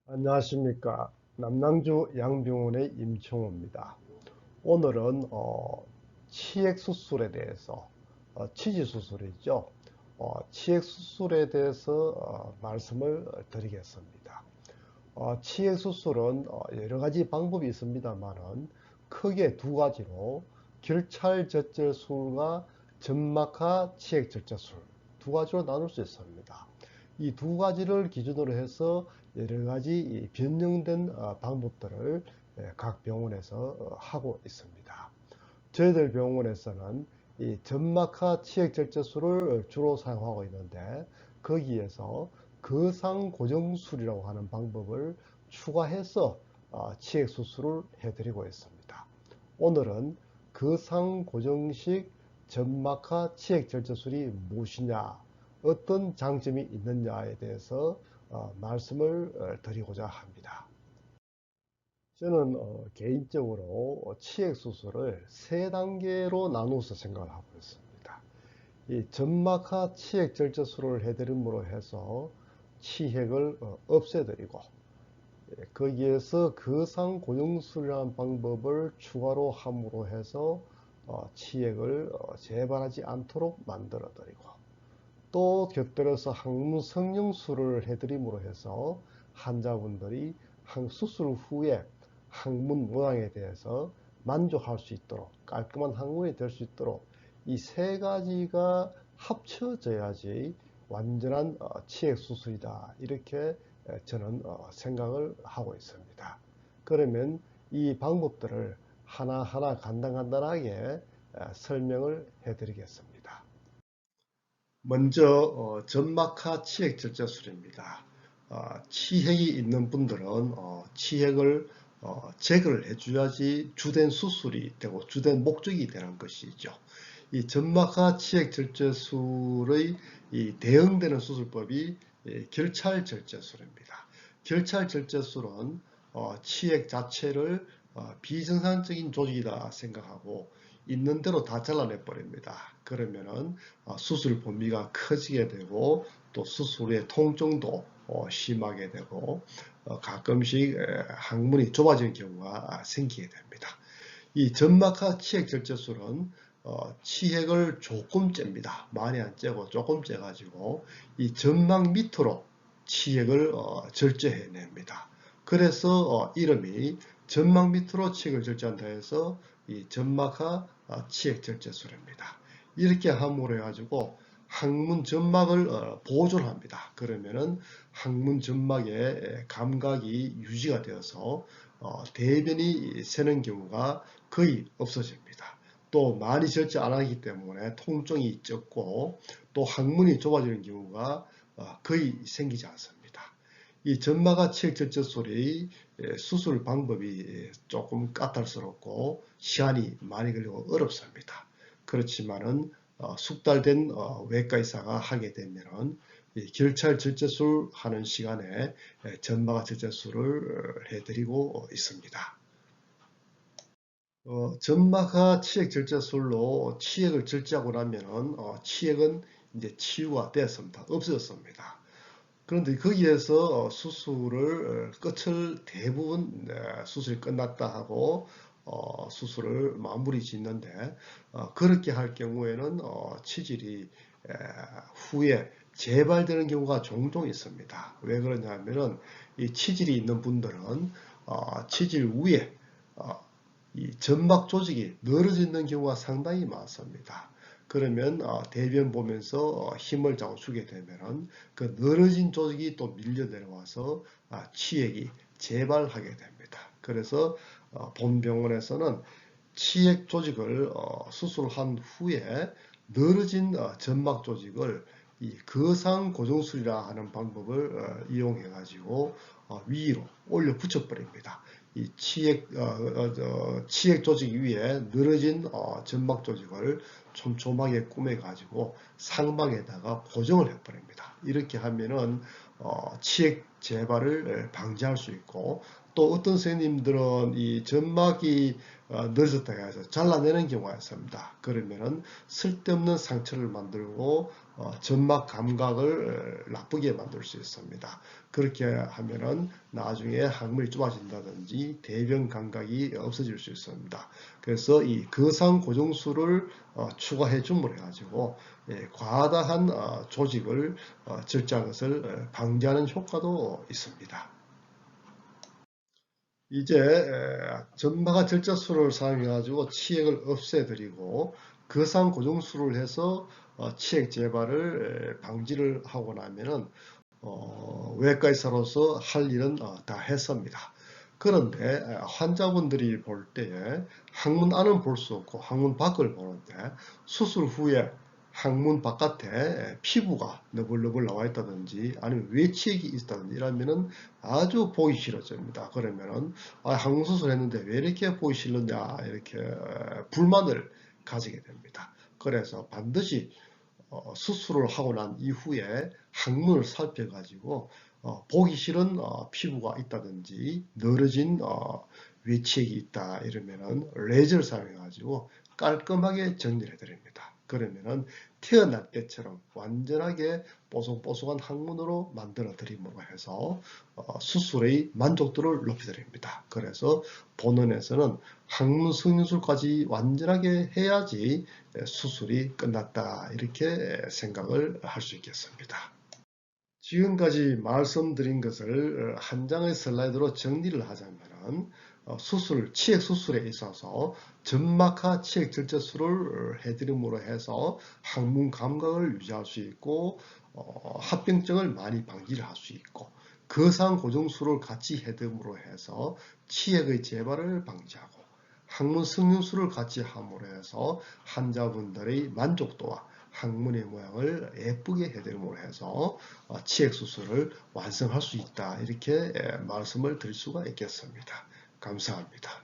안녕하십니까. 남양주 양병원의 임청호입니다. 오늘은 치액 수술에 대해서 치지 수술이죠. 치액 수술에 대해서 말씀을 드리겠습니다. 치액 수술은 여러 가지 방법이 있습니다만은 크게 두 가지로 결찰절제술과 점막하 치액 절제술 두 가지로 나눌 수 있습니다. 이 두 가지를 기준으로 해서 여러 가지 변형된 방법들을 각 병원에서 하고 있습니다. 저희들 병원에서는 이 점막하 치액절제술을 주로 사용하고 있는데 거기에서 거상고정술이라고 하는 방법을 추가해서 치액수술을 해드리고 있습니다. 오늘은 거상고정식 점막하 치액절제술이 무엇이냐, 어떤 장점이 있느냐에 대해서 말씀을 드리고자 합니다. 저는 개인적으로 치액 수술을 세 단계로 나누어서 생각을 하고 있습니다. 이 점막하 치액 절제술을 해드림으로 해서 치액을 없애드리고 거기에서 거상고정술이라는 방법을 추가로 함으로 해서 치액을 재발하지 않도록 만들어드리고 또 곁들여서 항문 성형술을 해드림으로 해서 환자분들이 수술 후에 항문 모양에 대해서 만족할 수 있도록 깔끔한 항문이 될 수 있도록 이 세 가지가 합쳐져야지 완전한 치액 수술이다 이렇게 저는 생각을 하고 있습니다. 그러면 이 방법들을 하나하나 간단하게 설명을 해드리겠습니다. 먼저 점막하 치액 절제술입니다. 치핵이 있는 분들은 치핵을 제거를 해줘야지 주된 수술이 되고 주된 목적이 되는 것이죠. 이 점막하 치액 절제술의 이 대응되는 수술법이 결찰 절제술입니다. 결찰 절제술은 치액 자체를 비정상적인 조직이다 생각하고 있는 대로 다 잘라내 버립니다. 그러면은 수술 범위가 커지게 되고 또 수술 후의 통증도 심하게 되고 가끔씩 항문이 좁아지는 경우가 생기게 됩니다. 이 점막하 치액 절제술은 치액을 조금 잽니다. 많이 안 째고 조금 째가지고 이 점막 밑으로 치액을 절제해냅니다. 그래서 이름이 점막 밑으로 치액을 절제한다 해서 이 점막하 치액 절제술입니다. 이렇게 함으로 해가지고 항문 점막을 보존합니다. 그러면은 항문 점막의 감각이 유지가 되어서 대변이 새는 경우가 거의 없어집니다. 또 많이 절제 안 하기 때문에 통증이 적고 또 항문이 좁아지는 경우가 거의 생기지 않습니다. 이 점막하 치액 절제술의 수술 방법이 조금 까탈스럽고 시간이 많이 걸리고 어렵습니다. 그렇지만은 숙달된 외과 의사가 하게 되면은 결찰 절제술 하는 시간에 점막하 절제술을 해드리고 있습니다. 점막하 치액 절제술로 치액을 절제하고 나면은 치액은 이제 치유가 되었습니다. 없어졌습니다. 그런데 거기에서 수술을 끝을 대부분 수술이 끝났다 하고 수술을 마무리 짓는데 그렇게 할 경우에는 치질이 후에 재발되는 경우가 종종 있습니다. 왜 그러냐면은 이 치질이 있는 분들은 치질 위에 이 점막 조직이 늘어져 있는 경우가 상당히 많습니다. 그러면 대변 보면서 힘을 자꾸 주게 되면은 그 늘어진 조직이 또 밀려 내려와서 치액이 재발하게 됩니다. 그래서 본 병원에서는 치액 조직을 수술한 후에 늘어진 점막 조직을 이 거상고정술이라 하는 방법을 이용해 가지고 위로 올려 붙여 버립니다. 이 치액 조직 위에 늘어진 점막 조직을 촘촘하게 꾸며 가지고 상방에다가 고정을 해 버립니다. 이렇게 하면은 치액 재발을 방지할 수 있고 또 어떤 선생님들은 이 점막이 늘어졌다 해서 잘라내는 경우가 있습니다. 그러면은 쓸데없는 상처를 만들고 점막 감각을 나쁘게 만들 수 있습니다. 그렇게 하면은 나중에 항문이 좁아진다든지 대변 감각이 없어질 수 있습니다. 그래서 이 거상 고정술을 추가해 줌으로 해가지고 과다한 조직을 절제하는 것을 방지하는 효과도 있습니다. 이제 점막아 절제술을 사용해가지고 치액을 없애드리고 거상 고정술을 해서 치액 재발을 방지를 하고 나면은 외과 의사로서 할 일은 다 했습니다. 그런데 환자분들이 볼 때에 항문 안은 볼 수 없고 항문 밖을 보는데 수술 후에 항문 바깥에 피부가 너블너블 나와 있다든지 아니면 외치액이 있다든지 이러면은 아주 보기 싫어집니다. 그러면은 항문 수술했는데 왜 이렇게 보기 싫느냐 이렇게 불만을 가지게 됩니다. 그래서 반드시 수술을 하고 난 이후에 항문을 살펴가지고 보기 싫은 피부가 있다든지 늘어진 외치액이 있다 이러면은 레이저를 사용해가지고 깔끔하게 정리를 해드립니다. 그러면은 태어날 때처럼 완전하게 뽀송뽀송한 항문으로 만들어 드림으로 해서 수술의 만족도를 높여드립니다. 그래서 본원에서는 항문 성형술까지 완전하게 해야지 수술이 끝났다 이렇게 생각을 할 수 있겠습니다. 지금까지 말씀드린 것을 한 장의 슬라이드로 정리를 하자면 치액 수술에 있어서 점막하 치액 절제술을 해드림으로 해서 항문 감각을 유지할 수 있고 합병증을 많이 방지를 할 수 있고 거상 고정술을 같이 해드림으로 해서 치액의 재발을 방지하고 항문 성형술을 같이 함으로 해서 환자분들의 만족도와 항문의 모양을 예쁘게 해드림으로 해서 치액 수술을 완성할 수 있다 이렇게 말씀을 드릴 수가 있겠습니다. 감사합니다.